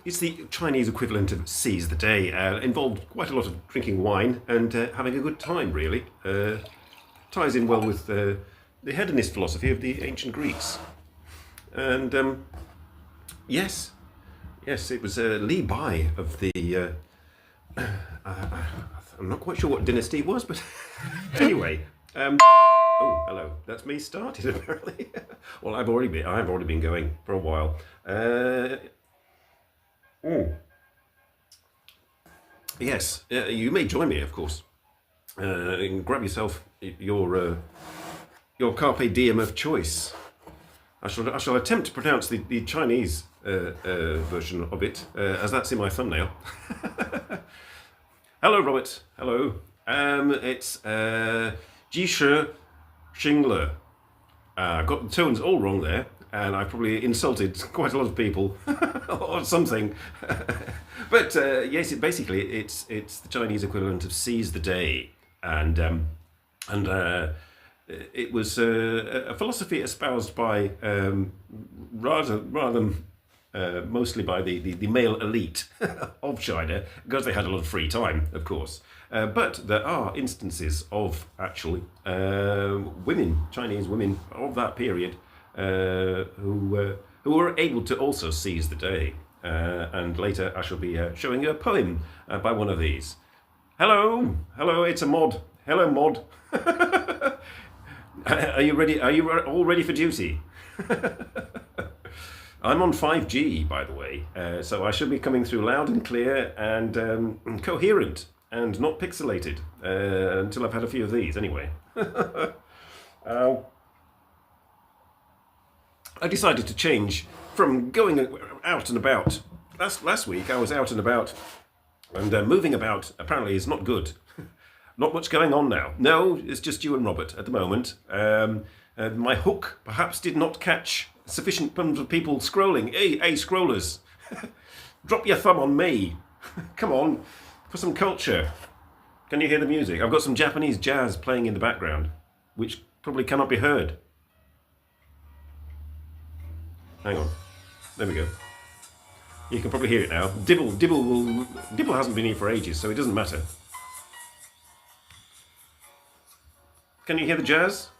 it's the Chinese equivalent of seize the day. Involved quite a lot of drinking wine and having a good time, really. Ties in well with the hedonist philosophy of the ancient Greeks. And yes, it was Li Bai of the... I'm not quite sure what dynasty it was, but anyway. Oh, hello. That's me started apparently. Well, I've already been going for a while. Yes, you may join me, of course. Grab yourself your carpe diem of choice. I shall attempt to pronounce the Chinese version of it, as that's in my thumbnail. Hello, Robert. Hello. It's Jishe Xingler. I got the tones all wrong there, and I probably insulted quite a lot of people or something. But yes, it's the Chinese equivalent of seize the day, and it was a philosophy espoused by rather mostly by the male elite of China, because they had a lot of free time, of course. But there are instances of actually women, Chinese women of that period, who were able to also seize the day. And later I shall be showing you a poem by one of these. Hello, it's a mod. Hello, mod. Are you ready? Are you all ready for duty? I'm on 5G, by the way, so I should be coming through loud and clear and coherent and not pixelated until I've had a few of these, anyway. I decided to change from going out and about. Last week I was out and about, and moving about apparently is not good. Not much going on now. No, it's just you and Robert at the moment. My hook perhaps did not catch sufficient numbers of people scrolling. Hey, scrollers, drop your thumb on me. Come on, for some culture. Can you hear the music? I've got some Japanese jazz playing in the background, which probably cannot be heard. Hang on, there we go. You can probably hear it now. Dibble hasn't been here for ages, so it doesn't matter. Can you hear the jazz?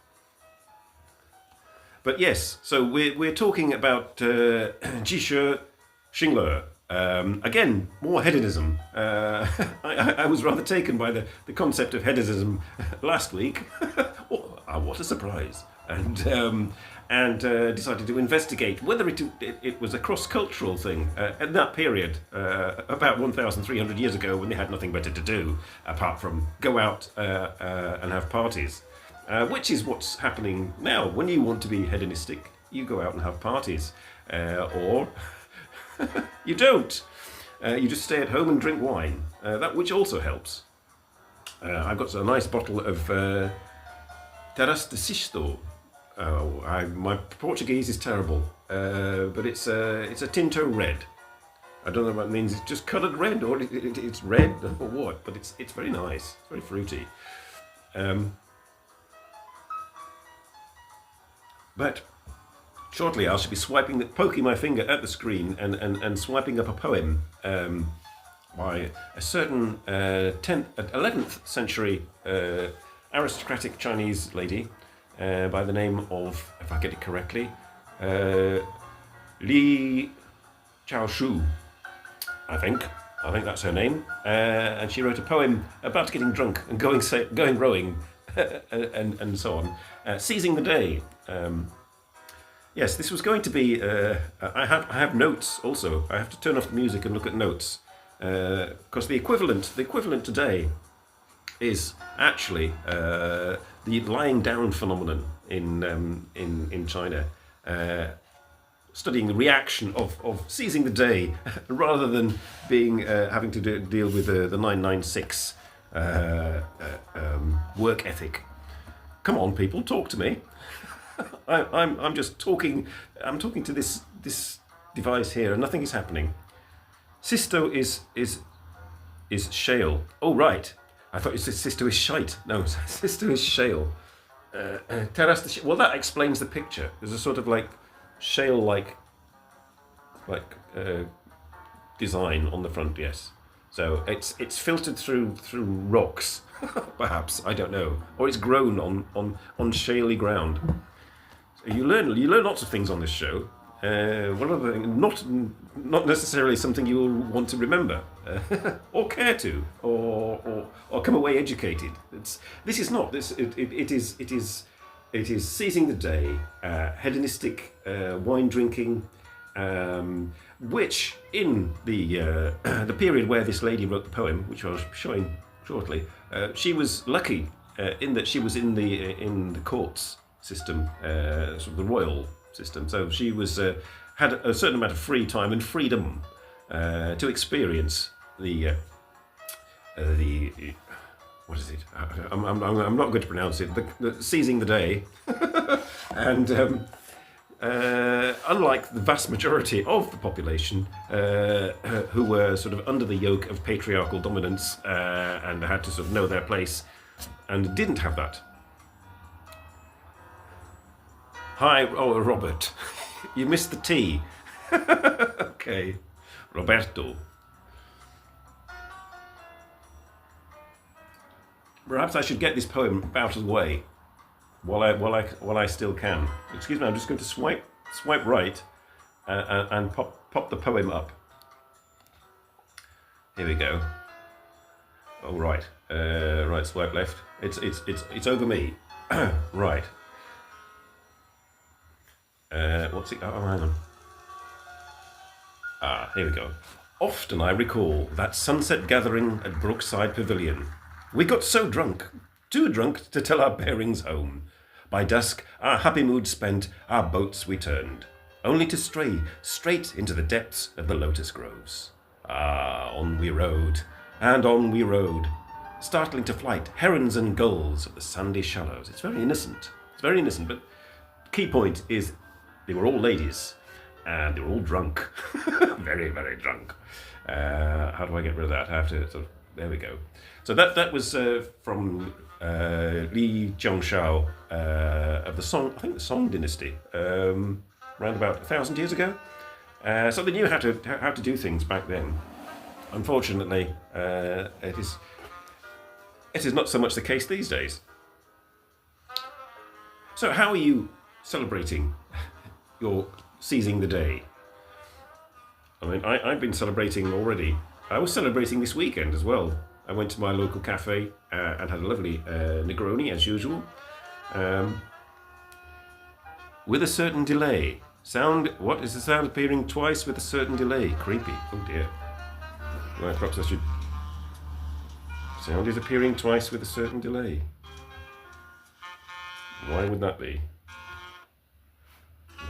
But yes, so we're talking about Jishe Xingler. Again, more hedonism. I was rather taken by the concept of hedonism last week. What a surprise! And decided to investigate whether it was a cross-cultural thing at that period, about 1,300 years ago, when they had nothing better to do apart from go out and have parties. Which is what's happening now. When you want to be hedonistic, you go out and have parties. Or you don't. You just stay at home and drink wine, which also helps. I've got a nice bottle of Terras de Sisto. My Portuguese is terrible, but it's a Tinto red. I don't know what it means. It's just coloured red, or it's red, or what, but it's very nice. It's very fruity. But shortly I shall be poking my finger at the screen and swiping up a poem by a certain 11th century aristocratic Chinese lady by the name of, if I get it correctly, Li Chaoshu, I think that's her name, and she wrote a poem about getting drunk and going rowing and so on, seizing the day. Yes, this was going to be. I have notes also. I have to turn off the music and look at notes because the equivalent today is actually the lying down phenomenon in China. Studying the reaction of seizing the day rather than being having to deal with the 996 work ethic. Come on, people, talk to me. I'm just talking. I'm talking to this device here, and nothing is happening. Sisto is shale. Oh right, I thought you said Sisto is shite. No, Sisto is shale. Terras. Well, that explains the picture. There's a sort of like shale, like design on the front, yes. So it's filtered through rocks, perhaps, I don't know, or it's grown on shaly ground. So you learn lots of things on this show. One of the not necessarily something you'll want to remember, or care to, or come away educated. This is not this. It is seizing the day, hedonistic wine drinking, which in the period where this lady wrote the poem, which I'll show you shortly, she was lucky in that she was in the courts system, sort of the royal system. So she was had a certain amount of free time and freedom to experience the what is it? I'm not going to pronounce it. The seizing the day, and unlike the vast majority of the population who were sort of under the yoke of patriarchal dominance and had to sort of know their place, and didn't have that. Hi, oh Robert, you missed the T. Okay, Roberto. Perhaps I should get this poem out of the way while I still can. Excuse me, I'm just going to swipe right and pop the poem up. Here we go. Oh right, right, swipe left. It's over me. Right. What's it? Oh, hang on. Ah, here we go. Often I recall that sunset gathering at Brookside Pavilion. We got so drunk, too drunk to tell our bearings home. By dusk, our happy mood spent, our boats we turned, only to stray straight into the depths of the lotus groves. Ah, on we rode, and on we rode, startling to flight herons and gulls of the sandy shallows. It's very innocent. It's very innocent, but key point is they were all ladies, and they were all drunk. Very, very drunk. How do I get rid of that? I have to sort of, there we go. So that was from Li Jiangshao of the Song, I think the Song dynasty, around about 1,000 years ago. So they knew how to do things back then. Unfortunately, it is not so much the case these days. So how are you celebrating your seizing the day? I mean, I've been celebrating already. I was celebrating this weekend as well. I went to my local cafe and had a lovely Negroni as usual. With a certain delay. Sound, what is the sound appearing twice with a certain delay? Creepy. Oh dear. Right, perhaps I should... Sound is appearing twice with a certain delay. Why would that be?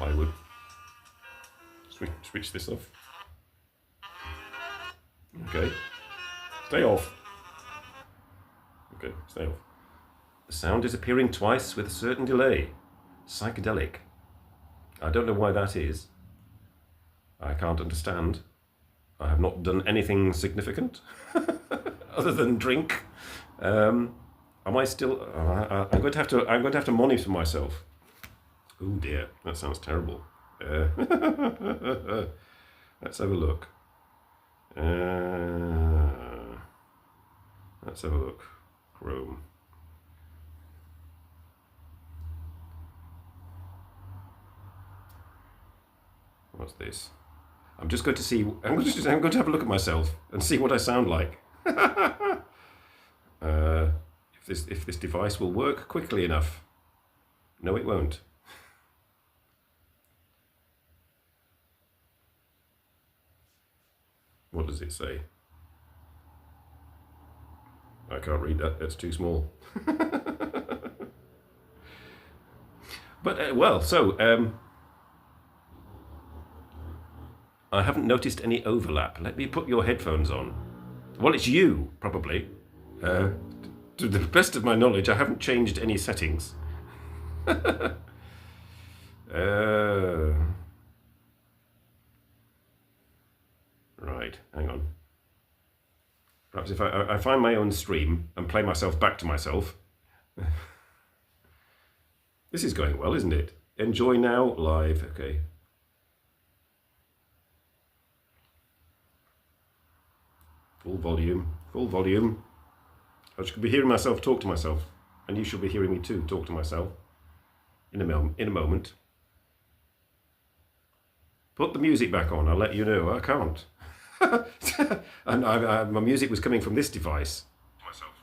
I would switch this off. Okay. Stay off. Okay, stay off. The sound is appearing twice with a certain delay. Psychedelic. I don't know why that is. I can't understand. I have not done anything significant other than drink. Am I still? I'm going to have to monitor myself. Oh dear, that sounds terrible. Let's have a look. Let's have a look. Chrome. What's this? I'm just going to see. I'm going to have a look at myself and see what I sound like. If this device will work quickly enough. No, it won't. What does it say? I can't read that. That's too small. But well, so I haven't noticed any overlap. Let me put your headphones on. Well, it's you, probably. To the best of my knowledge, I haven't changed any settings. Right, hang on. Perhaps if I find my own stream and play myself back to myself. This is going well, isn't it? Enjoy now, live, okay. Full volume, full volume. I should be hearing myself talk to myself, and you should be hearing me too talk to myself in a moment. Put the music back on, I'll let you know. I can't. And my music was coming from this device. Myself,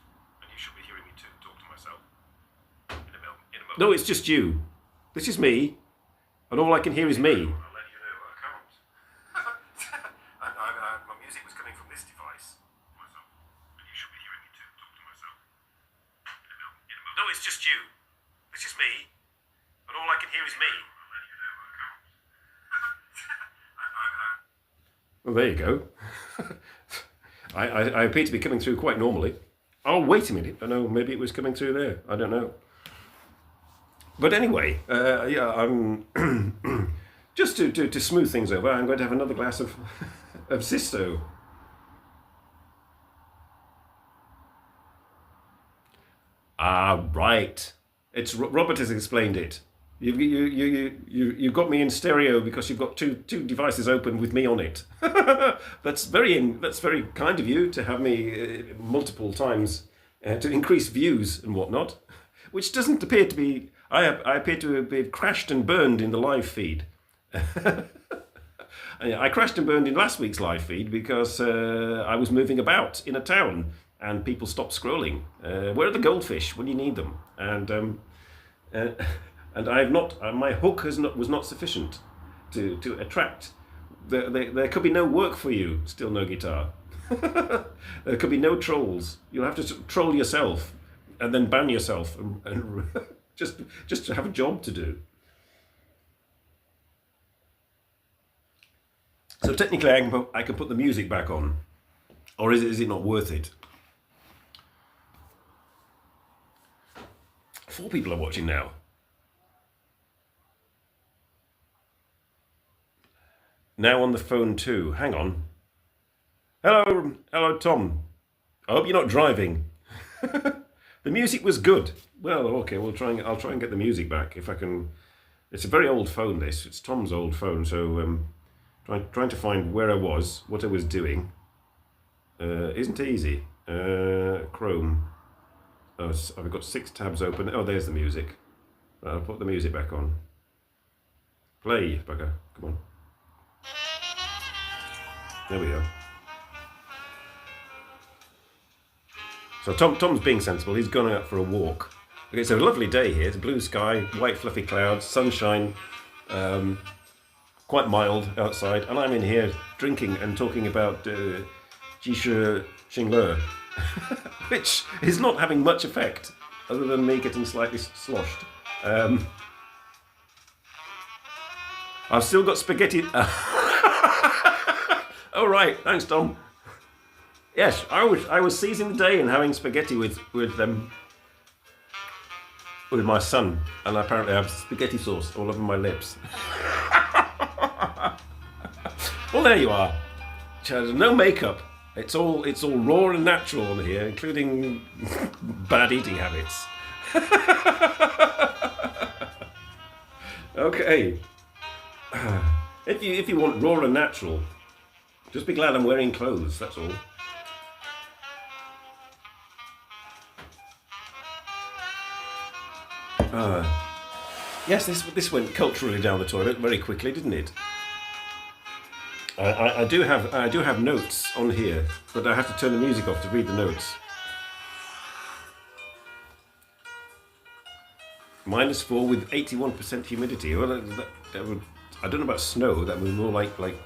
and you should be hearing me too talk to myself in a moment. No, it's just you. This is me, and all I can hear is me. I'll let you know. I can't. And my music was coming from this device. Myself, and you should be hearing me too talk to myself in a moment. No, it's just you. This is me, and all I can hear is me. Well, there you go. I appear to be coming through quite normally. Oh, wait a minute. I know, maybe it was coming through there. I don't know. But anyway, yeah, I'm just to smooth things over, I'm going to have another glass of Sisto. Ah, right. It's Robert has explained it. You've got me in stereo because you've got two devices open with me on it. That's very kind of you to have me multiple times to increase views and whatnot, which doesn't appear to be. I appear to have crashed and burned in the live feed. I crashed and burned in last week's live feed because I was moving about in a town and people stopped scrolling. Where are the goldfish when you need them? And I have not. My hook was not sufficient to attract. There could be no work for you. Still no guitar. There could be no trolls. You'll have to troll yourself, and then ban yourself, and just to have a job to do. So technically, I can put the music back on, or is it not worth it? 4 people are watching now. Now on the phone too. Hang on. Hello, Tom. I hope you're not driving. The music was good. Well, okay, I'll try and get the music back if I can. It's a very old phone. This. It's Tom's old phone. So trying to find where I was, what I was doing. Isn't easy. Chrome. Oh, I've got 6 tabs open. Oh, there's the music. I'll put the music back on. Play, bugger. Come on. There we go. So Tom's being sensible. He's going out for a walk. Okay, it's a lovely day here. It's blue sky, white fluffy clouds, sunshine, quite mild outside, and I'm in here drinking and talking about xíng which is not having much effect other than me getting slightly sloshed. I've still got spaghetti. Oh right, thanks Tom. Yes, I was seizing the day and having spaghetti with my son, and apparently I have spaghetti sauce all over my lips. Well, there you are. No makeup. It's all raw and natural on here, including bad eating habits. Okay. If you want raw and natural, just be glad I'm wearing clothes. That's all. Yes, this went culturally down the toilet very quickly, didn't it? I do have notes on here, but I have to turn the music off to read the notes. -4 with 81% humidity. Well, that would, I don't know about snow. That was more like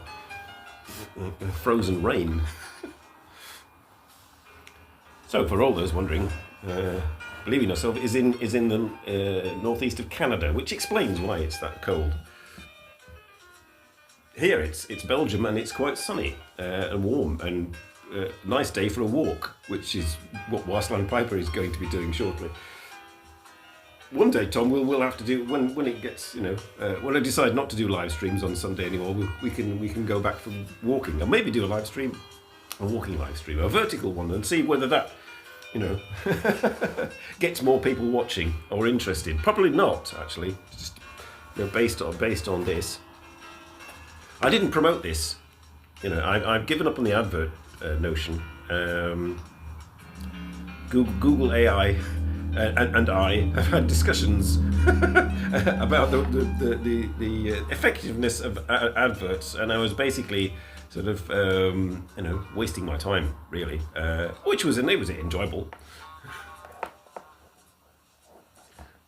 frozen rain. So, for all those wondering, Believe in Yourself is in the northeast of Canada, which explains why it's that cold. Here it's Belgium, and it's quite sunny and warm, and nice day for a walk, which is what Warsland Piper is going to be doing shortly. One day, Tom, we'll have to do when it gets, when I decide not to do live streams on Sunday anymore. We can go back from walking and maybe do a live stream, a walking live stream, a vertical one, and see whether that, gets more people watching or interested. Probably not, actually. Just based on this. I didn't promote this. I've given up on the advert notion. Google AI and I have had discussions about the effectiveness of adverts, and I was basically sort of wasting my time really, which was enjoyable.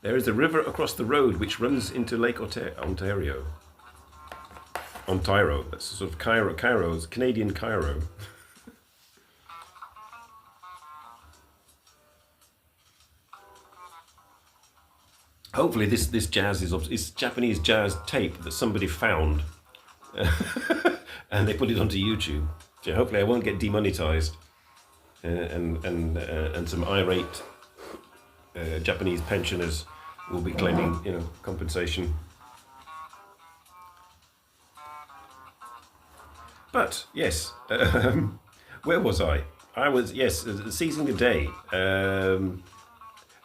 There is a river across the road which runs into Lake Ontario. Ontario, that's sort of Cairo's Canadian Cairo. Hopefully this jazz is Japanese jazz tape that somebody found and they put it onto YouTube. So hopefully I won't get demonetized and some irate Japanese pensioners will be claiming compensation. But yes, where was I? I was seizing the day.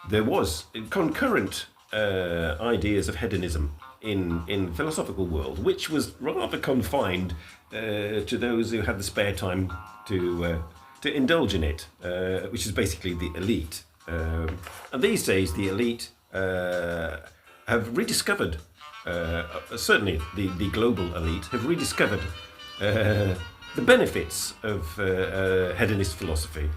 There was concurrent ideas of hedonism in philosophical world, which was rather confined to those who had the spare time to indulge in it, which is basically the elite. And these days, the elite have rediscovered, certainly the global elite, have rediscovered the benefits of hedonist philosophy.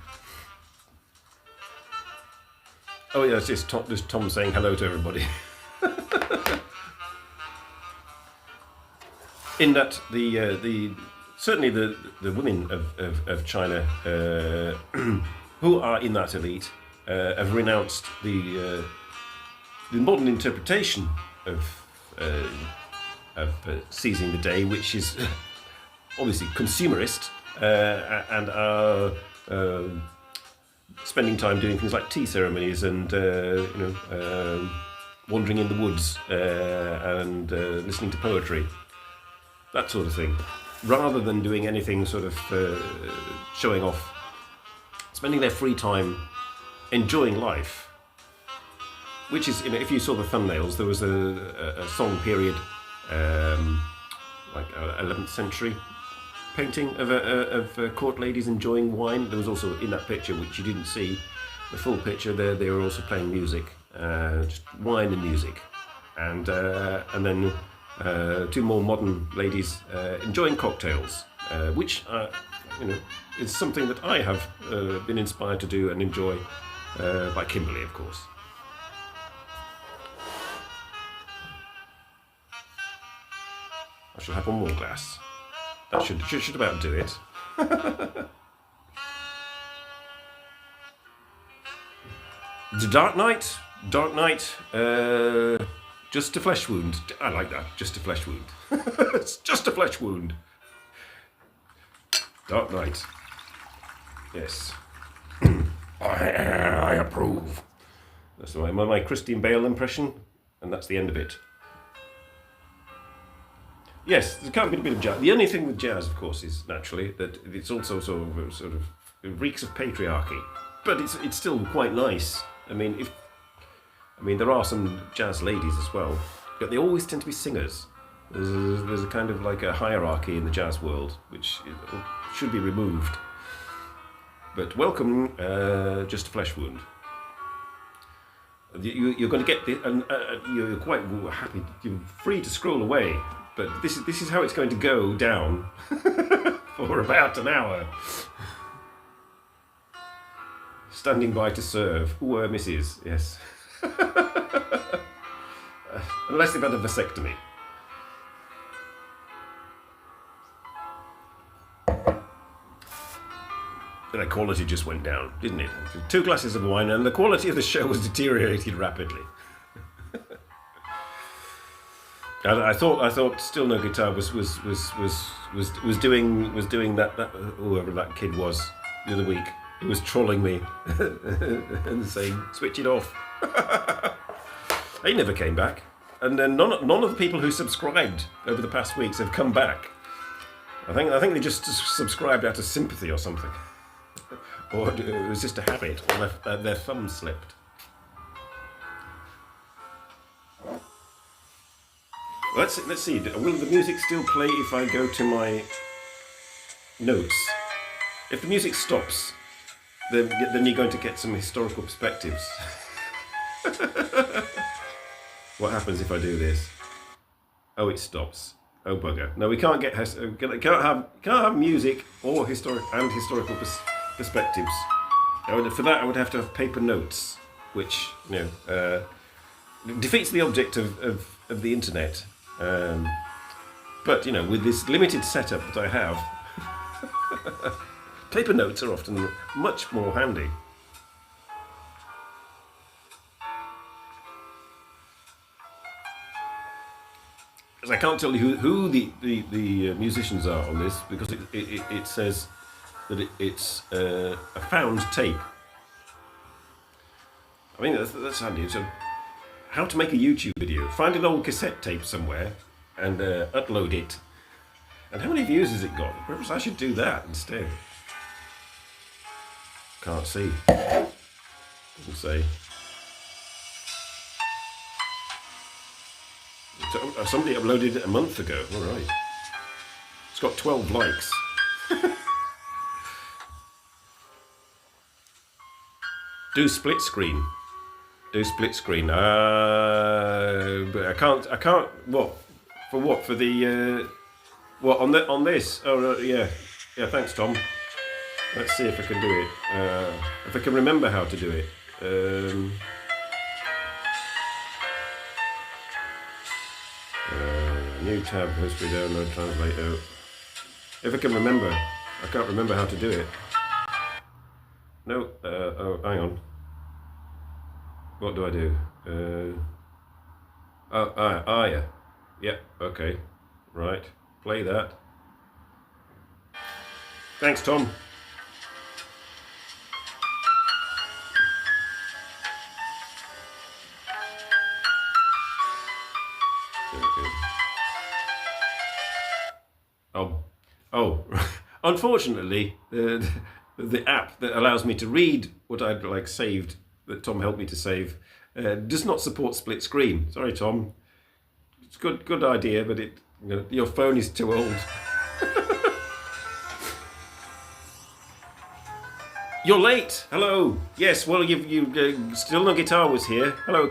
Oh yeah, it's just Tom saying hello to everybody. In that certainly the women of China who are in that elite have renounced the modern interpretation of seizing the day, which is obviously consumerist, and are spending time doing things like tea ceremonies and wandering in the woods and listening to poetry, that sort of thing, rather than doing anything sort of showing off, spending their free time enjoying life. Which is, if you saw the thumbnails, there was a song period, like 11th century painting of court ladies enjoying wine. There was also in that picture, which you didn't see, the full picture. They were also playing music, just wine and music, and then two more modern ladies enjoying cocktails, which is something that I have been inspired to do and enjoy, by Kimberly, of course. I shall have one more glass. That should about do it. The Dark Knight, just a flesh wound. I like that, just a flesh wound. It's just a flesh wound. Dark Knight. Yes. I approve. That's my Christian Bale impression, and that's the end of it. Yes, there can't be a bit of jazz. The only thing with jazz, of course, is naturally that it's also sort of it reeks of patriarchy, but it's still quite nice. I mean, there are some jazz ladies as well, but they always tend to be singers. There's a kind of like a hierarchy in the jazz world, which should be removed. But welcome, Just a Flesh Wound. You're going to get the, and you're quite happy, you're free to scroll away. But this is how it's going to go down for about an hour. Standing by to serve. Ooh, Mrs. Yes. Unless they've had a vasectomy. The quality just went down, didn't it? 2 glasses of wine and the quality of the show was deteriorated rapidly. I thought Still No Guitar was doing that whoever that kid was the other week. He was trolling me and saying switch it off. He never came back, and then none of the people who subscribed over the past weeks have come back. I think they just subscribed out of sympathy or something, or it was just a habit, or their thumb slipped. Let's see. Will the music still play if I go to my notes? If the music stops, then you're going to get some historical perspectives. What happens if I do this? Oh, it stops. Oh bugger! No, we can't get can't have music or historical perspectives. For that, I would have to have paper notes, which defeats the object of the internet. But with this limited setup that I have, paper notes are often much more handy. I can't tell you who the musicians are on this, because it says that it's a found tape. I mean, that's handy. So, how to make a YouTube video? Find an old cassette tape somewhere and upload it. And how many views has it got? Perhaps I should do that instead. Can't see. Doesn't say. Somebody uploaded it a month ago. All right. It's got 12 likes. Do split screen. Do split screen. But I can't. What? For what? For the. What on this? Oh yeah. Thanks, Tom. Let's see if I can do it. If I can remember how to do it. New tab, history, download, translate out. If I can remember. I can't remember how to do it. No, hang on. What do I do? Yeah. Yeah, okay. Right. Play that. Thanks, Tom. Oh, unfortunately, the app that allows me to read what I'd saved, that Tom helped me to save, does not support split screen. Sorry, Tom. It's a good idea, but your phone is too old. You're late. Hello. Yes. Well, you still no guitar was here. Hello,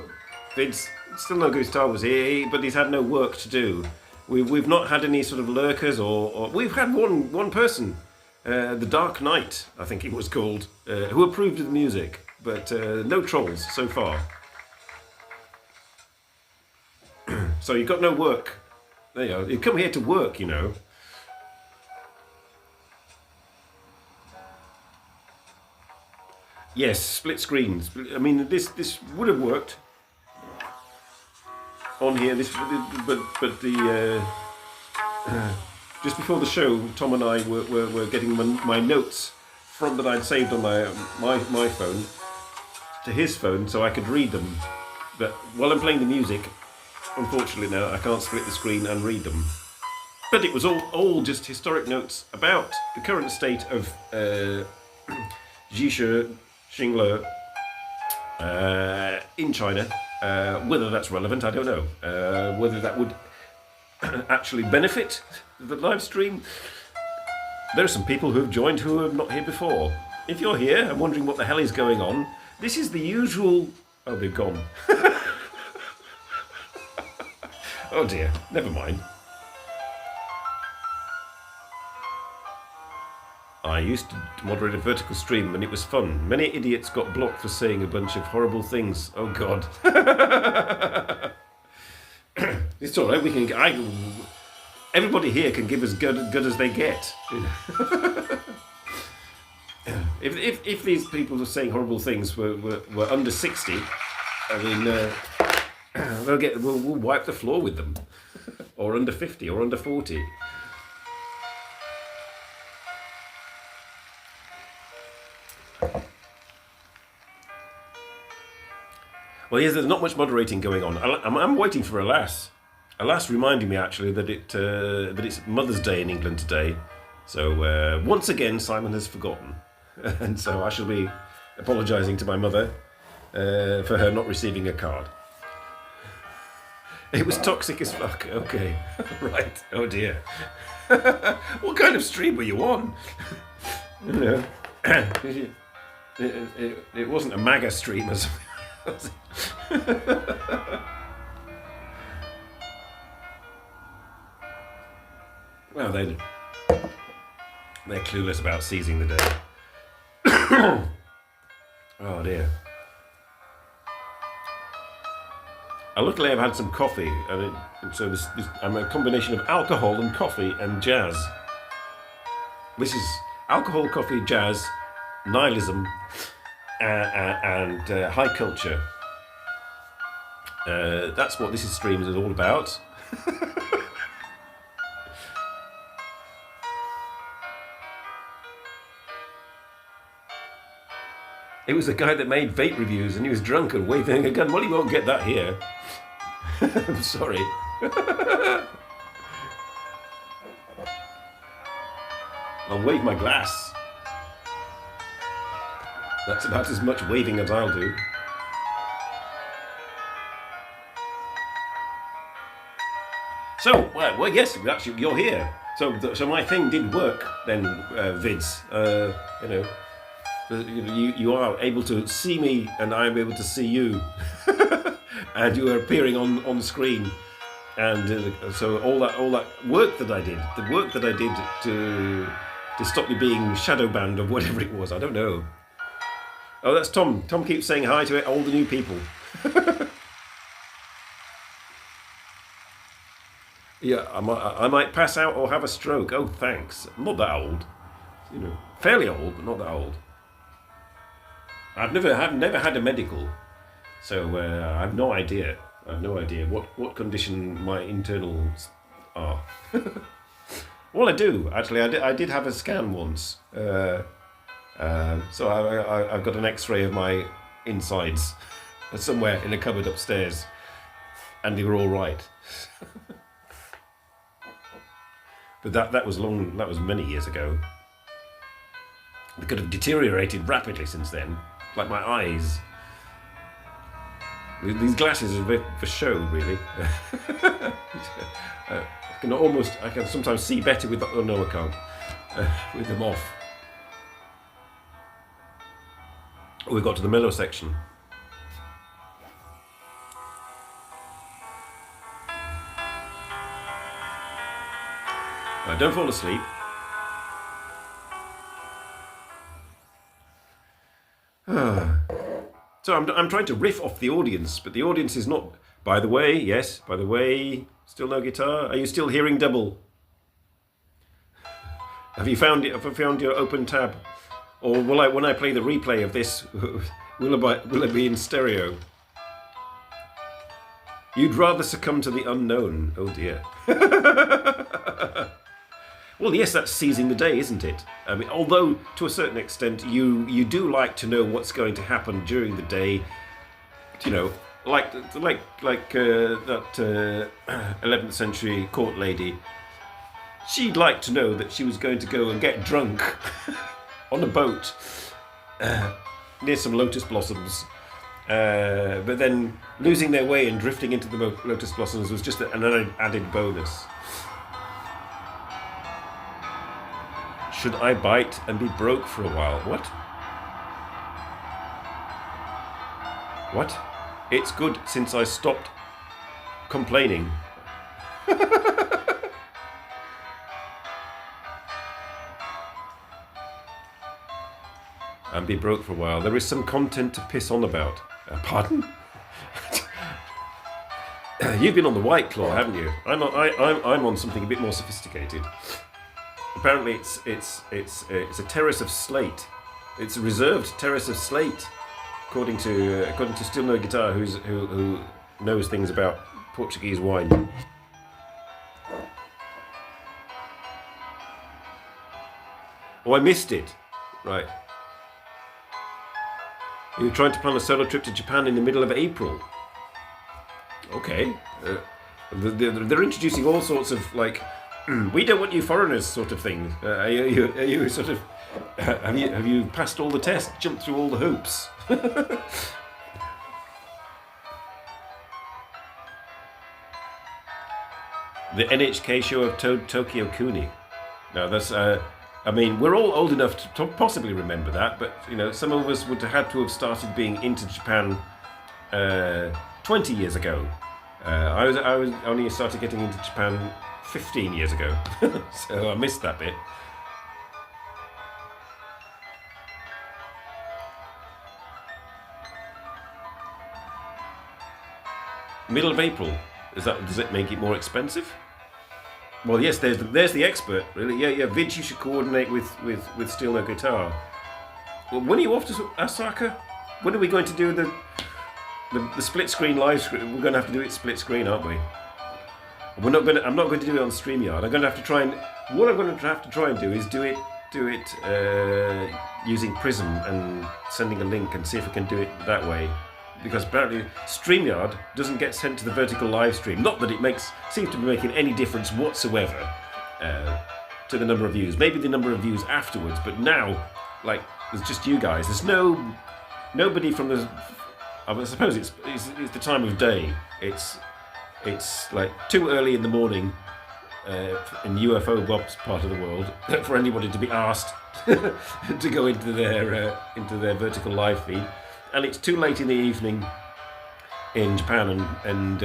Vince. Still no guitar was here, but he's had no work to do. We've not had any sort of lurkers, or we've had one person, the Dark Knight, I think it was called, who approved of the music, but no trolls so far. So you've got no work. There you are. You come here to work, Yes, split screens. I mean, this would have worked on here. But the just before the show, Tom and I were getting my notes that I'd saved on my phone to his phone, so I could read them. But while I'm playing the music, unfortunately now I can't split the screen and read them. But it was all just historic notes about the current state of xíng in China. Whether that's relevant, I don't know. Whether that would actually benefit the live stream. There are some people who have joined who are not here before. If you're here and wondering what the hell is going on, this is the usual... Oh, they've gone. Oh dear, never mind. I used to moderate a vertical stream and it was fun. Many idiots got blocked for saying a bunch of horrible things. Oh God. It's all right. Everybody here can give as good as they get. If these people who are saying horrible things were under 60, I mean, we'll wipe the floor with them, or under 50, or under 40. Well, yes, there's not much moderating going on. I'm waiting for Alas reminding me actually that it's Mother's Day in England today. So once again, Simon has forgotten, and so I shall be apologising to my mother for her not receiving a card. It was toxic as fuck. Okay, right. Oh dear. What kind of stream were you on? You know, it wasn't a MAGA stream or something. Well, they're clueless about seizing the day. Oh dear. Luckily, I've had some coffee, so I'm a combination of alcohol and coffee and jazz. This is alcohol, coffee, jazz, nihilism, and high culture. That's what this stream is all about. It was a guy that made vape reviews, and he was drunk and waving a gun. Well, he won't get that here. I'm sorry. I'll wave my glass. That's about as much waving as I'll do. So, well, yes, actually, you're here. So my thing did work then, vids. You are able to see me, and I'm able to see you, and you are appearing on screen, and so all that work that I did, the work that I did to stop you being shadow banned or whatever it was, I don't know. Oh, that's Tom. Tom keeps saying hi to all the new people. Yeah, I might pass out or have a stroke. Oh, thanks. I'm not that old. Fairly old, but not that old. I've never had a medical, so I have no idea. I have no idea what condition my internals are. Well, I do actually. I did have a scan once, so I've got an X-ray of my insides somewhere in a cupboard upstairs, and they were all right. But that was long. That was many years ago. They could have deteriorated rapidly since then. Like my eyes. These glasses are for show, really. I can sometimes see better with. Oh no, I can't. With them off. Oh, we got to the mellow section. Don't fall asleep. So I'm trying to riff off the audience, but the audience is not. By the way, yes. By the way, still no guitar. Are you still hearing double? Have you found it? Have you found your open tab? Or when I play the replay of this, will it be in stereo? You'd rather succumb to the unknown. Oh dear. Well, yes, that's seizing the day, isn't it? I mean, although to a certain extent, you do like to know what's going to happen during the day. Like that 11th century court lady. She'd like to know that she was going to go and get drunk on a boat near some lotus blossoms, but then losing their way and drifting into the lotus blossoms was just an added bonus. Should I bite and be broke for a while? What? What? It's good since I stopped complaining. And be broke for a while. There is some content to piss on about. Pardon? You've been on the White Claw, haven't you? I'm on something a bit more sophisticated. Apparently, it's a terrace of slate. It's a reserved terrace of slate, according to Still No Guitar, who knows things about Portuguese wine. Oh, I missed it. Right. You're trying to plan a solo trip to Japan in the middle of April. Okay. They're introducing all sorts of we don't want you foreigners sort of thing. Are you sort of have you passed all the tests, jumped through all the hoops? The NHK show of Tokyo Kuni. Now that's I mean, we're all old enough to possibly remember that, but some of us would have had to have started being into Japan 20 years ago. I only started getting into Japan 15 years ago, so I missed that bit. Middle of April. Does it make it more expensive? Well, yes. There's the expert. Really, yeah. Vidge, you should coordinate with Steel No Guitar. Well, when are you off to Osaka? When are we going to do the split screen live screen? We're going to have to do it split screen, aren't we? I'm not going to do it on StreamYard. I'm going to have to try and. What I'm going to have to try and do is do it using Prism and sending a link and see if I can do it that way. Because apparently StreamYard doesn't get sent to the vertical live stream. Not that it seems to be making any difference whatsoever to the number of views. Maybe the number of views afterwards, but now, like, there's just you guys. There's nobody from the. I suppose it's the time of day. It's like too early in the morning in UFO Bob's part of the world for anybody to be asked to go into their vertical live feed. And it's too late in the evening in Japan and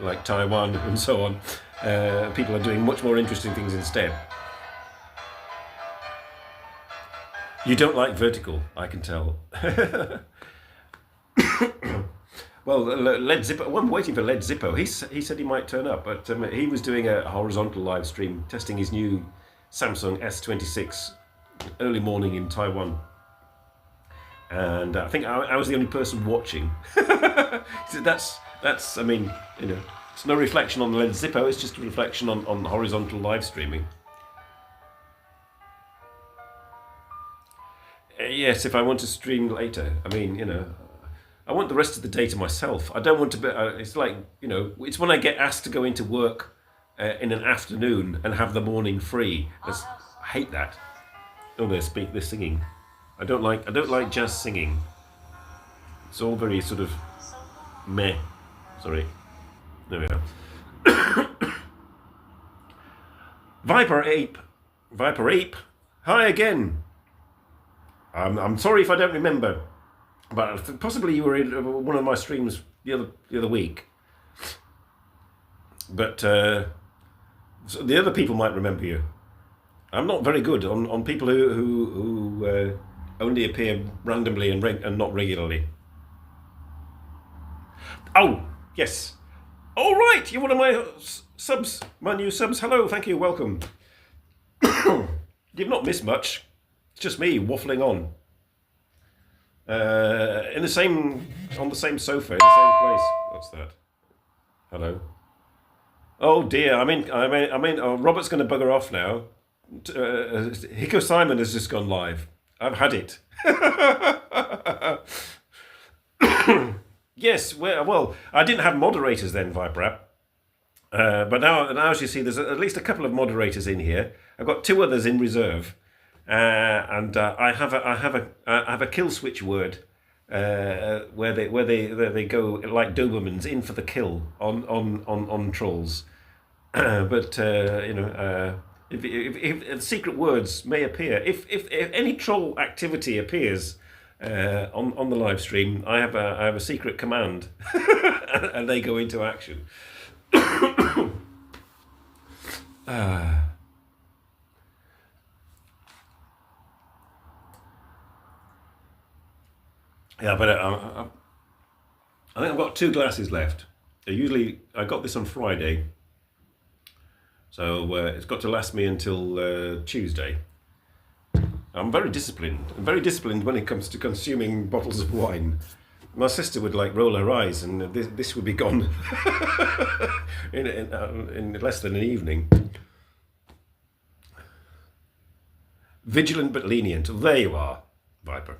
like Taiwan and so on. People are doing much more interesting things instead. You don't like vertical, I can tell. Well, Led Zippo. I'm waiting for Led Zippo. He said he might turn up, but he was doing a horizontal live stream testing his new Samsung S26 early morning in Taiwan. And I think I was the only person watching. So that's. I mean, it's no reflection on Led Zippo. It's just a reflection on horizontal live streaming. Yes, if I want to stream later, I mean, I want the rest of the day to myself. I don't want to be. It's like it's when I get asked to go into work in an afternoon and have the morning free. I hate that. Oh, they're singing. I don't like jazz singing. It's all very sort of meh. Sorry. There we are. Viper Ape. Hi again. I'm sorry if I don't remember, but possibly you were in one of my streams the other week. But so the other people might remember you. I'm not very good on people who only appear randomly and not regularly. Oh, yes. All right, you're one of my subs, my new subs. Hello, thank you, welcome. You've not missed much. It's just me waffling on. On the same sofa, in the same place. What's that? Hello. Oh dear, I mean, Robert's going to bugger off now. Hiko Simon has just gone live. I've had it. Yes, well, I didn't have moderators then, Viper. But now, as you see, there's at least a couple of moderators in here. I've got two others in reserve, and I have a kill switch word where they go like Dobermans in for the kill on trolls. But if secret words may appear, if any troll activity appears on the live stream, I have a secret command, and they go into action. Yeah, but I think I've got 2 glasses left. I got this on Friday, so it's got to last me until Tuesday. I'm very disciplined. I'm very disciplined when it comes to consuming bottles of wine. My sister would roll her eyes, and this would be gone in less than an evening. Vigilant but lenient. There you are, Viper.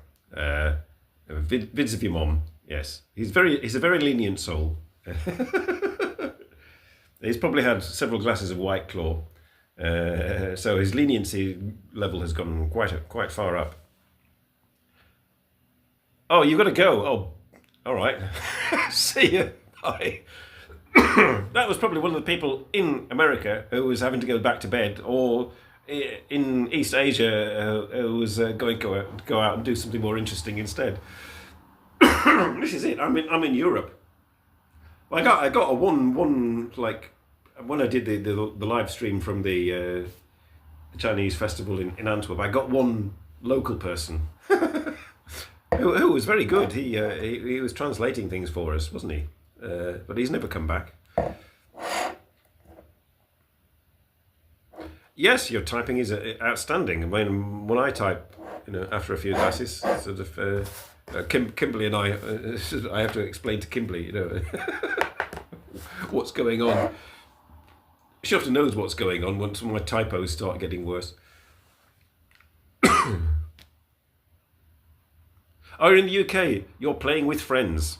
Vids of your mom. Yes, he's a very lenient soul. He's probably had several glasses of White Claw, so his leniency level has gone quite far up. Oh, you've got to go. Oh, all right. See you. Bye. That was probably one of the people in America who was having to go back to bed, or in East Asia was going to go out and do something more interesting instead. This is it. I'm in Europe. I got a one like when I did the live stream from the Chinese festival in Antwerp. I got one local person who was very good. He was translating things for us, wasn't he? But he's never come back. Yes, your typing is outstanding. When I type, after a few glasses, sort of. Kimberly and I have to explain to Kimberly, what's going on. She often knows what's going on once my typos start getting worse. Oh, in the UK, you're playing with friends.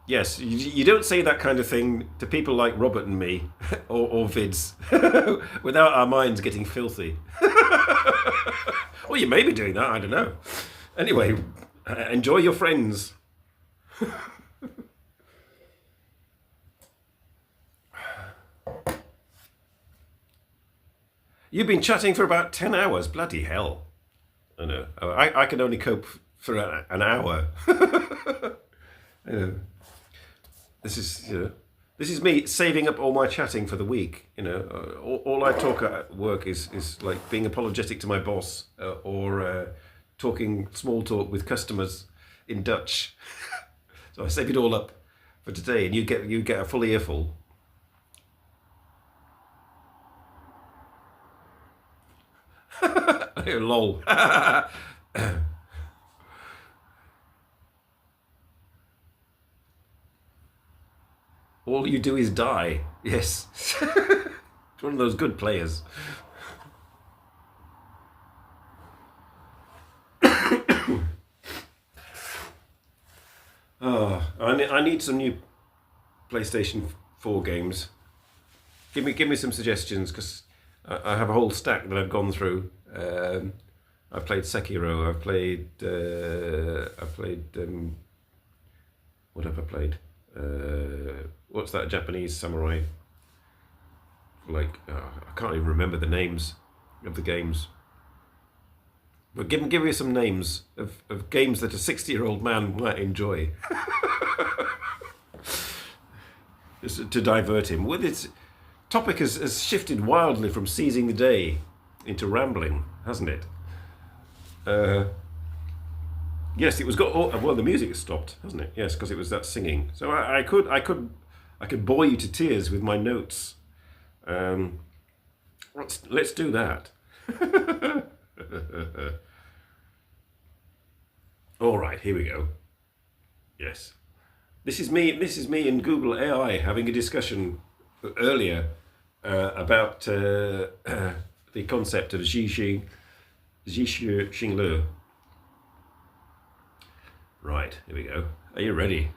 Yes, you don't say that kind of thing to people like Robert and me, or Vids, without our minds getting filthy. Well, you may be doing that, I don't know. Anyway, enjoy your friends. You've been chatting for about 10 hours, bloody hell. I know. I can only cope for an hour. This is me saving up all my chatting for the week. All I talk at work is like being apologetic to my boss or talking small talk with customers in Dutch. So I save it all up for today, and you get a full earful. Lol. All you do is die. Yes. It's one of those good players. I need some new PlayStation 4 games. Give me some suggestions, because I have a whole stack that I've gone through. I've played Sekiro. I've played. What have I played? What's that Japanese samurai? I can't even remember the names of the games. But give me some names of games that a 60-year-old man might enjoy. Just to divert him. With its topic has shifted wildly from seizing the day into rambling, hasn't it? Yes, it was got. Well, the music has stopped, hasn't it? Yes, because it was that singing. So I could bore you to tears with my notes. Let's do that. All right, here we go. Yes, this is me and Google AI having a discussion earlier about the concept of xíng Le. Right, here we go. Are you ready?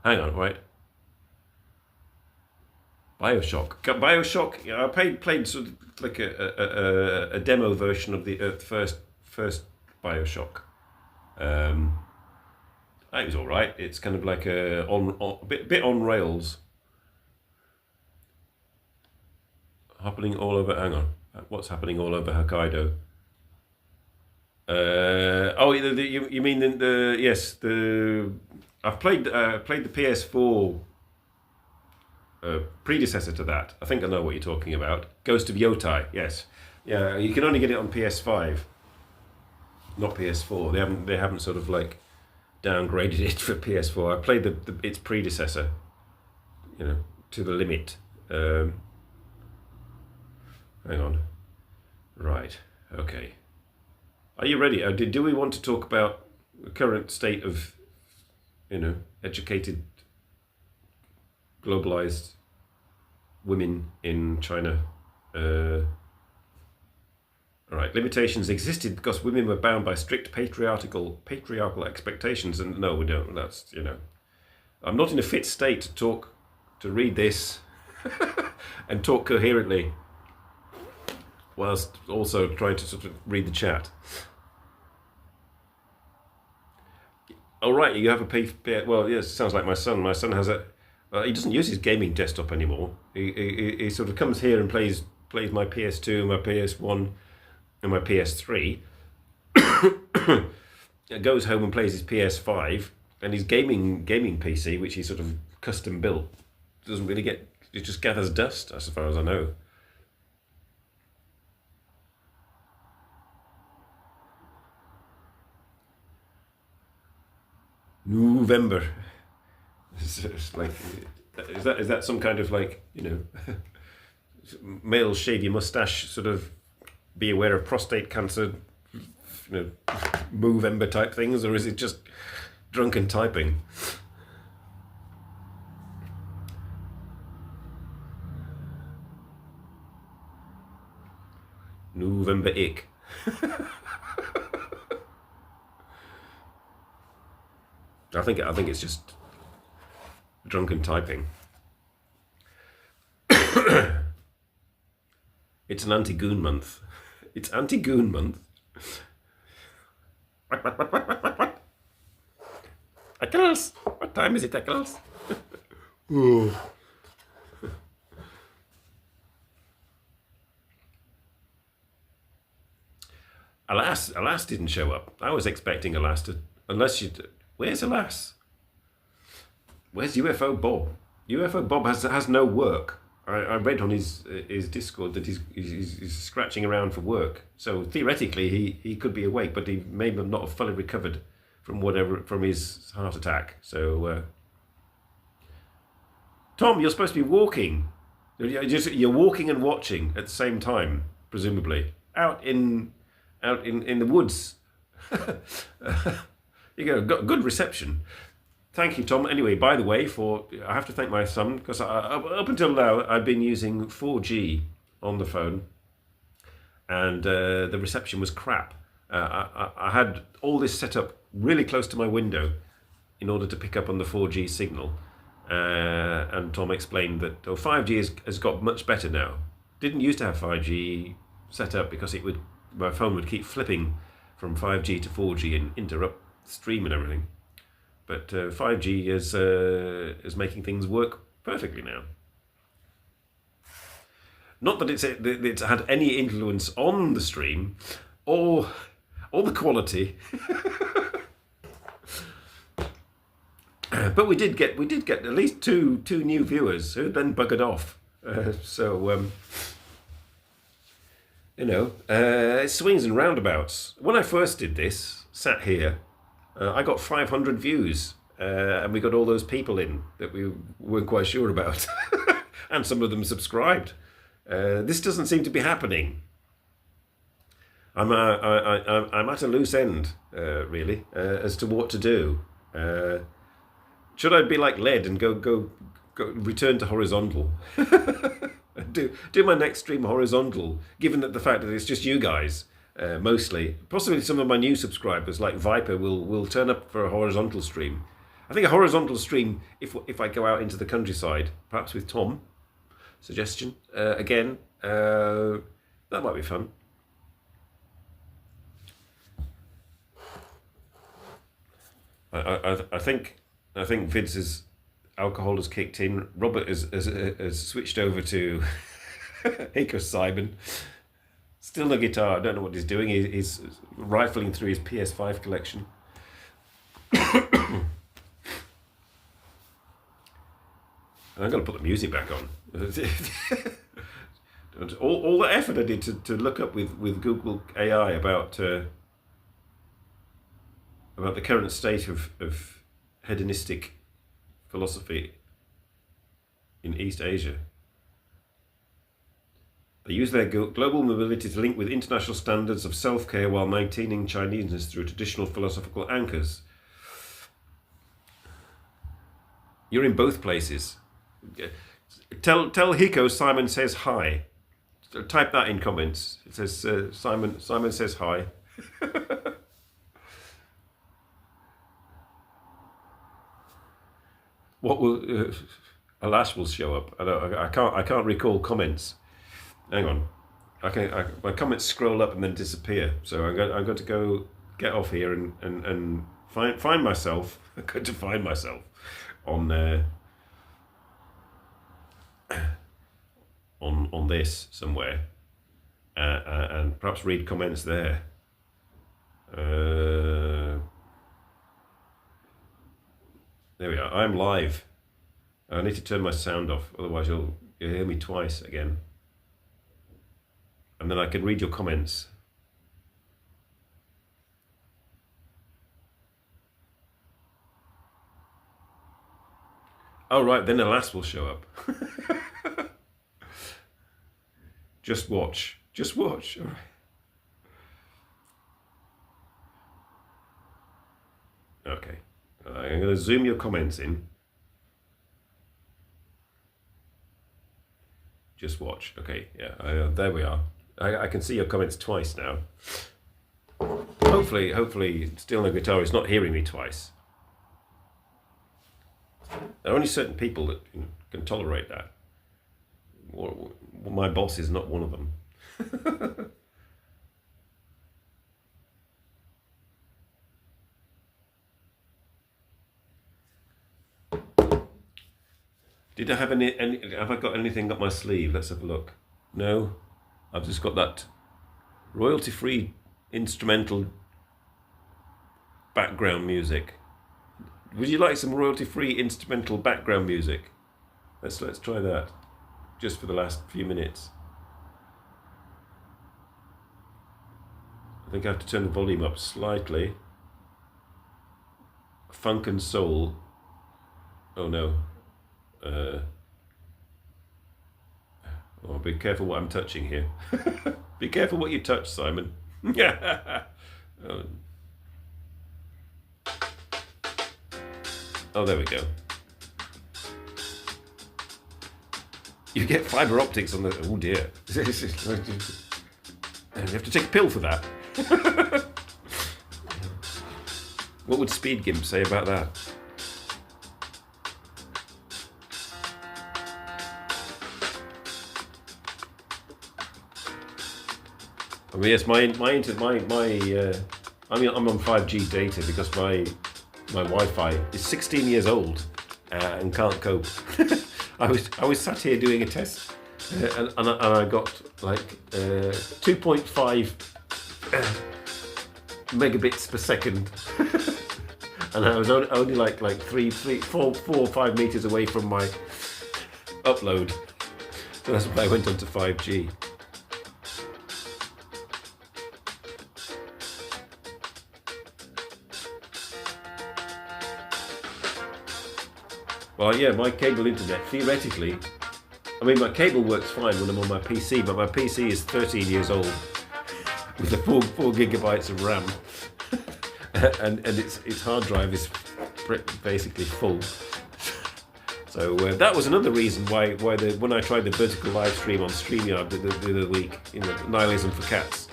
Hang on, right. Bioshock. Yeah, I played sort of like a demo version of the first Bioshock. It was all right. It's kind of like a bit on rails. Happening all over. Hang on. What's happening all over Hokkaido? You mean I've played the PS4 predecessor to that. I think I know what you're talking about. Ghost of Yotai. Yes, yeah. You can only get it on PS5, not PS4. They haven't sort of like downgraded it for PS4. I played its predecessor, to the limit. Hang on. Right. Okay. Are you ready? Do we want to talk about the current state of, educated, globalized women in China? All right. Limitations existed because women were bound by strict patriarchal expectations, and no, we don't. That's I'm not in a fit state to read this, and talk coherently, whilst also trying to sort of read the chat. All right, you have a well, yes, it sounds like my son. My son has He doesn't use his gaming desktop anymore. He sort of comes here and plays my PS2, my PS1, and my PS3. Goes home and plays his PS5 and his gaming PC, which he sort of custom built. Doesn't really get. It just gathers dust, as far as I know. November. It's like, is that some kind of like, male shave your mustache, sort of be aware of prostate cancer, Movember type things, or is it just drunken typing? November ick. I think it's just drunken typing. It's an anti-goon month. It's anti-goon month. What? Eccles? What time is it, Eccles? Oh. Alas didn't show up. I was expecting Alas to... Unless you... Where's Alas? Where's UFO Bob? UFO Bob has no work. I read on his Discord that he's scratching around for work. So theoretically he could be awake, but he may not have fully recovered from his heart attack. So Tom, you're supposed to be walking. You're walking and watching at the same time, presumably out in the woods. You go. Got good reception. Thank you, Tom. Anyway, by the way, I have to thank my son, because up until now I've been using 4G on the phone, and the reception was crap. I had all this set up really close to my window in order to pick up on the 4G signal, and Tom explained that 5G has got much better now. Didn't used to have 5G set up because my phone would keep flipping from 5G to 4G and interrupt stream and everything. But 5G is making things work perfectly now. Not that it's had any influence on the stream or the quality. But we did get at least two new viewers who then buggered off. It swings and roundabouts. When I first did this, sat here, I got 500 views, and we got all those people in that we weren't quite sure about, and some of them subscribed. This doesn't seem to be happening. I'm at a loose end, really, as to what to do. Should I be like Led and go return to horizontal? do my next stream horizontal, given that the fact that it's just you guys. Mostly, possibly some of my new subscribers like Viper will turn up for a horizontal stream. I think a horizontal stream, if I go out into the countryside, perhaps with Tom, suggestion again, that might be fun. I think Vince's alcohol has kicked in. Robert has switched over to Hiko Simon. Still no guitar. I don't know what he's doing. He's rifling through his PS5 collection. And I'm going to put the music back on. all the effort I did to look up with Google AI about the current state of hedonistic philosophy in East Asia. They use their global mobility to link with international standards of self-care while maintaining Chineseness through traditional philosophical anchors. You're in both places. Tell Hiko Simon says hi. Type that in comments. It says Simon says hi. What will Alas will show up? I can't recall comments. Hang on. My comments scroll up and then disappear. So I'm going to go get off here and find myself. I'm going to find myself on on this somewhere, and perhaps read comments there. There we are. I'm live. I need to turn my sound off, otherwise you'll hear me twice again. And then I can read your comments. Oh right, then the last will show up. Just watch. Just watch. All right. Okay. I'm going to zoom your comments in. Just watch. Okay, yeah, there we are. I can see your comments twice now. Hopefully, Still No Guitar is not hearing me twice. There are only certain people that can tolerate that. Well, my boss is not one of them. Did I have any? Have I got anything up my sleeve? Let's have a look. No, I've just got that royalty-free instrumental background music. Would you like some royalty-free instrumental background music? Let's try that, just for the last few minutes. I think I have to turn the volume up slightly. Funk and soul. Oh no. Oh, be careful what I'm touching here. Be careful what you touch, Simon. Oh, there we go. You get fibre optics on the... Oh dear. You have to take a pill for that. What would Speed Gimp say about that? I mean, yes, I'm on 5G data because my Wi-Fi is 16 years old and can't cope. I was sat here doing a test and I got like 2.5 megabits per second, and I was only like 4 or 5 meters away from my upload. So that's why I went on to 5G. Well, yeah, my cable internet, theoretically, I mean, my cable works fine when I'm on my PC, but my PC is 13 years old with a 4 gigabytes of RAM, and its hard drive is basically full. So that was another reason why when I tried the vertical live stream on StreamYard the other week, Nihilism for Cats,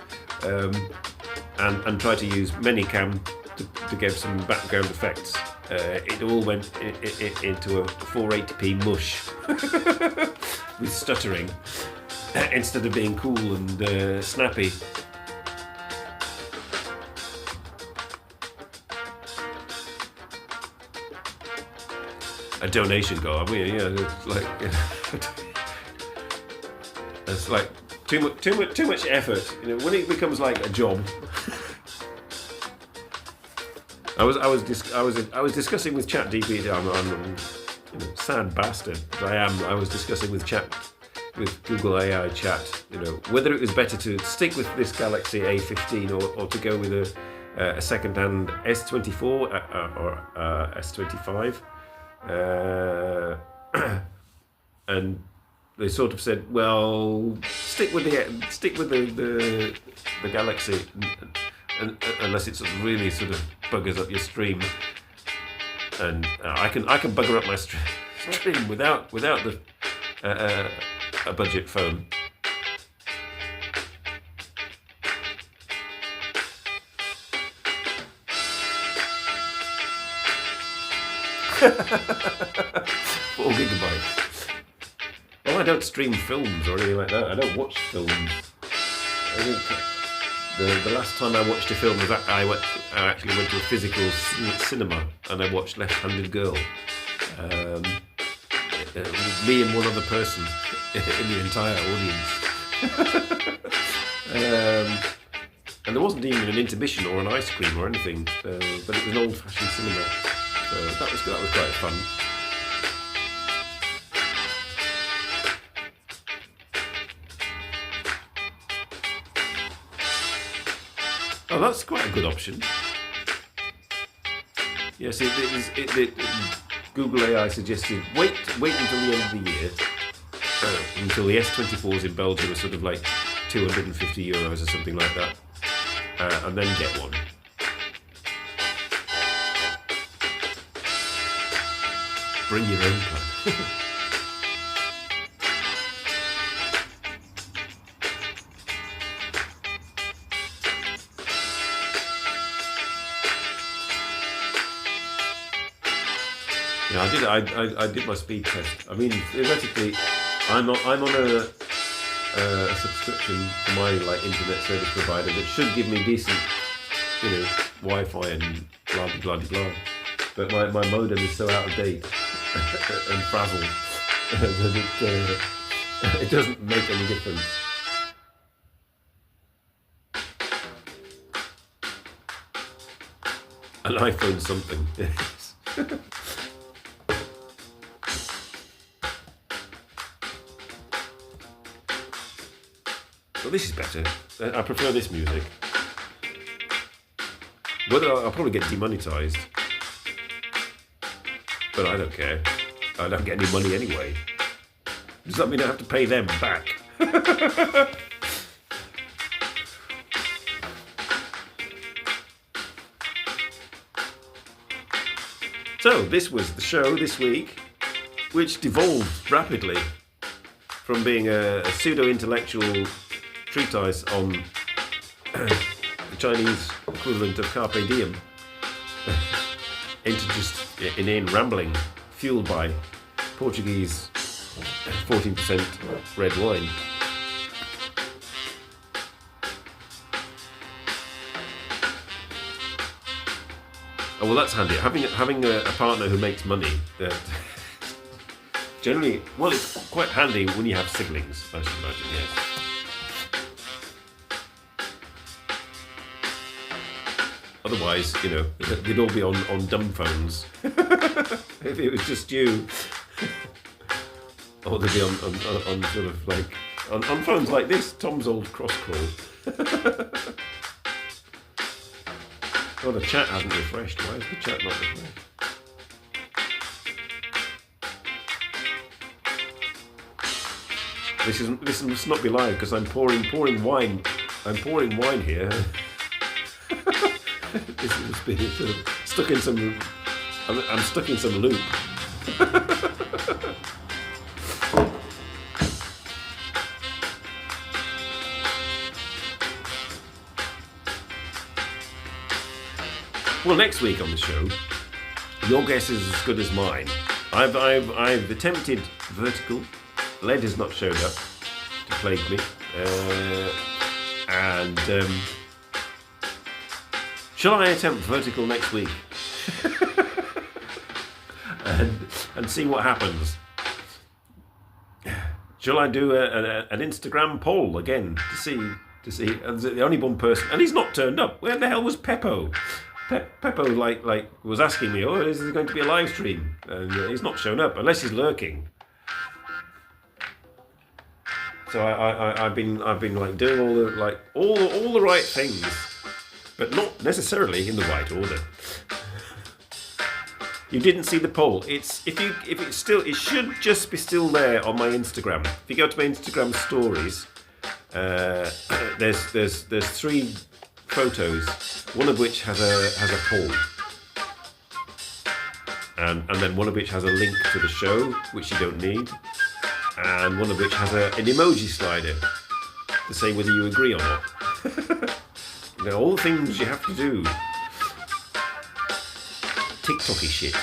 and tried to use Manycam to get some background effects. It all went into a 480p mush with stuttering instead of being cool and snappy. A donation goal. I mean, yeah, it's like too much effort. When it becomes like a job. I was discussing with ChatGPT. I'm sad bastard as I am. I was discussing with Google AI Chat, whether it was better to stick with this Galaxy A15 or to go with a second-hand S24 or S25, and they sort of said, well, stick with the Galaxy. Unless it really sort of buggers up your stream, and I can bugger up my stream without the a budget phone. Four gigabytes. Well, I don't stream films or anything like that. I don't watch films. The last time I watched a film was I actually went to a physical cinema and I watched Left-Handed Girl. Me and one other person. in the entire audience. And there wasn't even an intermission or an ice cream or anything, but it was an old-fashioned cinema. So that was quite fun. Oh, that's quite a good option. Yes, Google AI suggested wait until the end of the year, until the S24s in Belgium are sort of like €250 or something like that, and then get one. Bring your own plan. Yeah, I did my speed test. I mean, theoretically, I'm on a subscription to my internet service provider that should give me decent, Wi-Fi and blah blah blah blah. But my modem is so out of date and frazzled that it doesn't make any difference. An iPhone something. Yes. Well, this is better. I prefer this music. Whether I'll probably get demonetized, but I don't care. I don't get any money anyway. Does that mean I have to pay them back? So this was the show this week, which devolved rapidly from being a pseudo-intellectual treatise on the Chinese equivalent of carpe diem into just inane rambling fueled by Portuguese 14% red wine. Oh, well, that's handy. Having a partner who makes money. Generally, well, it's quite handy when you have siblings, I should imagine, yes. Otherwise, they'd all be on dumb phones. If it was just you. Or they'd be on sort of on phones like this, Tom's old cross call. Oh, the chat hasn't refreshed. Why is the chat not refreshed? This must not be live because I'm pouring wine. I'm pouring wine here. This must be sort of stuck in some. I'm stuck in some loop. Well, next week on the show, your guess is as good as mine. I've attempted vertical. Lead has not showed up to plague me, and shall I attempt vertical next week and see what happens? Shall I do an Instagram poll again to see? The only one person, and he's not turned up. Where the hell was Peppo? Peppo was asking me, oh, is there going to be a live stream? And he's not shown up unless he's lurking. So I've been doing all the right things, but not necessarily in the right order. You didn't see the poll. It should just be still there on my Instagram. If you go to my Instagram stories, there's 3 photos, one of which has a poll, and then one of which has a link to the show, which you don't need, and one of which has an emoji slider to say whether you agree or not. All the things you have to do. TikTok-y shit.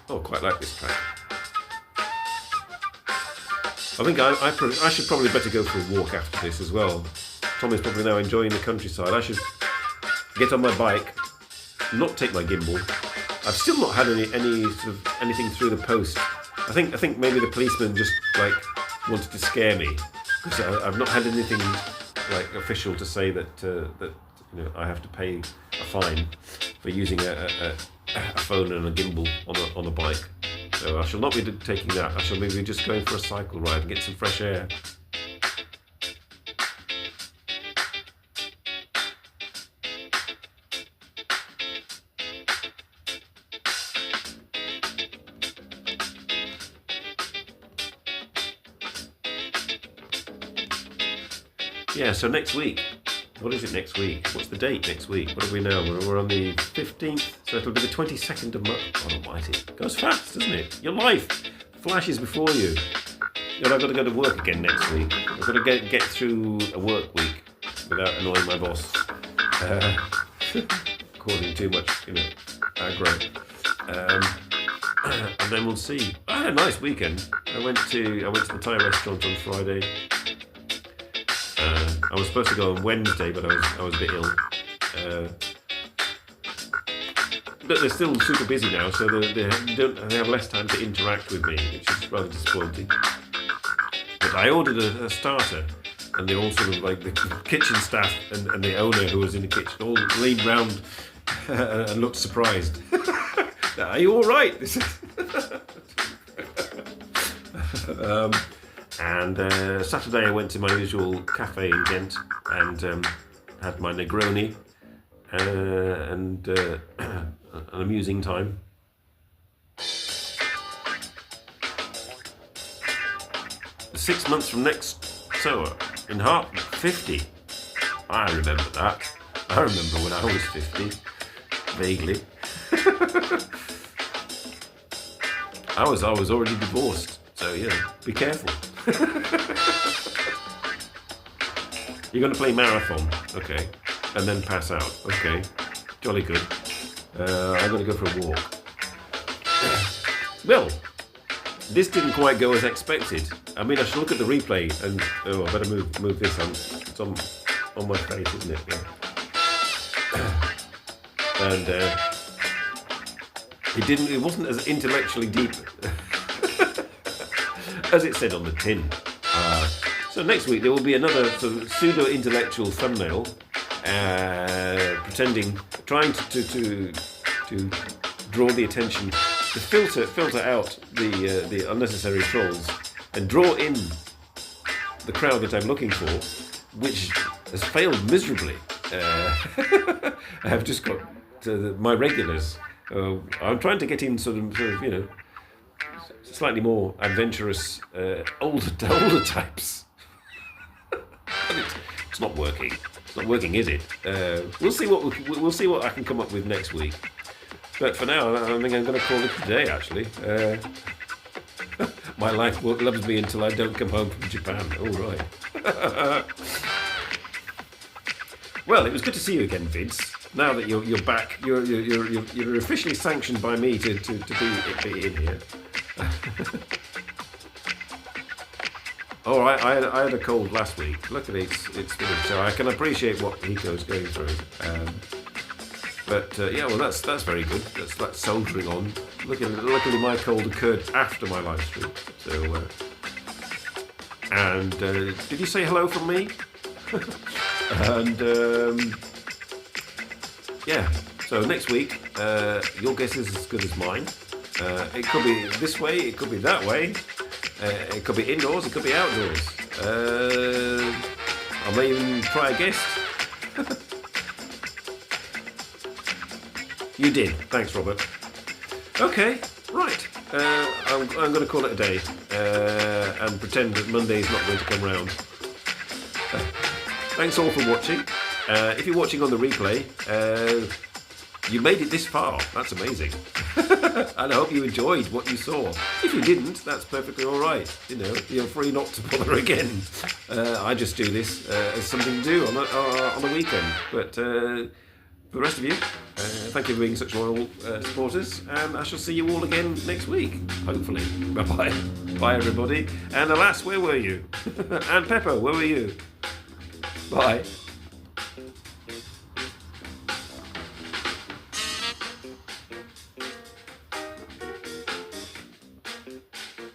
Oh, quite like this track. I think I should probably better go for a walk after this as well. Tom is probably now enjoying the countryside. I should get on my bike, not take my gimbal. I've still not had any sort of anything through the post. I think maybe the policeman just like wanted to scare me, because I've not had anything like official to say that that I have to pay a fine for using a phone and a gimbal on a bike. So I shall not be taking that. I shall maybe just going for a cycle ride and get some fresh air. Yeah, so next week. What is it next week? What's the date next week? What are we now? We're on the 15th, so it'll be the 22nd of March. God almighty. It goes fast, doesn't it? Your life flashes before you. I've got to go to work again next week. I've got to get through a work week without annoying my boss. Causing too much, aggro. And then we'll see. I had a nice weekend. I went to the Thai restaurant on Friday. I was supposed to go on Wednesday, but I was a bit ill. But they're still super busy now, so they have less time to interact with me, which is rather disappointing. But I ordered a starter, and they all sort of like the kitchen staff and the owner who was in the kitchen all leaned round and looked surprised. Are you all right? And Saturday I went to my usual cafe in Ghent and had my Negroni and an amusing time. 6 months from next summer in Hart, 50. I remember that. I remember when I was 50, vaguely. I was already divorced, so be careful. You're going to play marathon, okay, and then pass out, okay, jolly good. I'm going to go for a walk. Well, this didn't quite go as expected. I mean, I should look at the replay and I better move this on. It's on my face, isn't it? Yeah. And it wasn't as intellectually deep as it said on the tin. So next week there will be another sort of pseudo-intellectual thumbnail, trying to draw the attention, to filter out the unnecessary trolls, and draw in the crowd that I'm looking for, which has failed miserably. I have just got my regulars. I'm trying to get in sort of slightly more adventurous, older types. But it's not working. It's not working, is it? We'll see what I can come up with next week. But for now, I think I'm going to call it a day. Actually, my life loves me until I don't come home from Japan. All right. Well, it was good to see you again, Vince. Now that you're back, you're officially sanctioned by me to be in here. All right, I had a cold last week. Luckily, it's finished, so I can appreciate what Hiko's going through. But that's very good. That's soldiering on. Luckily, my cold occurred after my live stream. So, and did you say hello from me? And so next week, your guess is as good as mine. It could be this way, it could be that way. It could be indoors, it could be outdoors. I may even try a guest. You did. Thanks, Robert. Okay, right. I'm going to call it a day and pretend that Monday is not going to come round. Thanks all for watching. If you're watching on the replay, you made it this far. That's amazing. And I hope you enjoyed what you saw. If you didn't, that's perfectly all right. You're free not to bother again. I just do this as something to do on a weekend. But for the rest of you, thank you for being such loyal supporters. And I shall see you all again next week, hopefully. Bye-bye. Bye, everybody. And alas, where were you? And Pepper, where were you? Bye.